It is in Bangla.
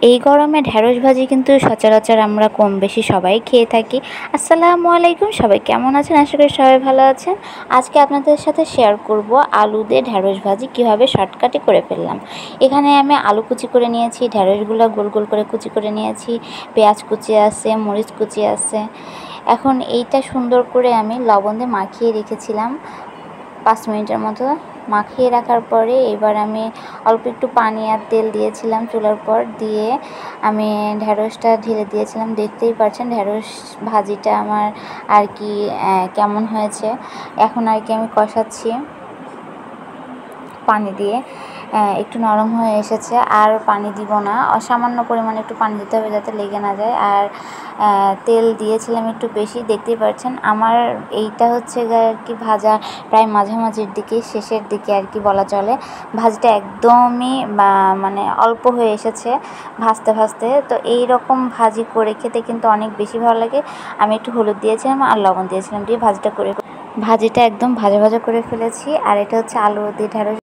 এই গরমে ঢেঁড়স ভাজি কিন্তু সচরাচর আমরা কম বেশি সবাই খেয়ে থাকি। আসসালামু আলাইকুম, সবাই কেমন আছেন? আশা করি সবাই ভালো আছেন। আজকে আপনাদের সাথে শেয়ার করব আলু দিয়ে ঢেঁড়স ভাজি কীভাবে শর্টকাটে করে ফেললাম। এখানে আমি আলু কুচি করে নিয়েছি, ঢেঁড়সগুলো গোল গোল করে কুচি করে নিয়েছি, পেঁয়াজ কুচি আছে, মরিচ কুচি আছে। এখন এইটা সুন্দর করে আমি লবণ দিয়ে মাখিয়ে রেখেছিলাম 5 মিনিটের মতো। মাখিয়ে রাখার পরে এবার আমি অল্প একটু পানি আর তেল দিয়েছিলাম চুলার পর, দিয়ে আমি ঢেঁড়সটা ঢেলে দিয়েছিলাম। দেখতেই পাচ্ছেন ঢেঁড়স ভাজিটা আমার আর কি কেমন হয়েছে। এখন আর কি আমি কষাচ্ছি পানি দিয়ে। একটু নরম হয়ে এসেছে, আর পানি দিব না, অসামান্য পরিমাণে একটু পানি দিতে হবে যাতে লেগে না যায়। আর তেল দিয়েছিলাম একটু বেশি। দেখতেই পাচ্ছেন আমার এইটা হচ্ছে আর কি ভাজা প্রায় মাঝামাঝির দিকে, শেষের দিকে আর কি বলা চলে। ভাজিটা একদমই মানে অল্প হয়ে এসেছে ভাজতে ভাজতে। তো এই রকম ভাজি করে খেতে কিন্তু অনেক বেশি ভালো লাগে। আমি একটু হলুদ দিয়েছিলাম আর লবণ দিয়েছিলাম, দিয়ে ভাজিটা একদম ভাজা ভাজা করে ফেলেছি। আর এটা হচ্ছে আলু দিয়ে ঢেঁড়স।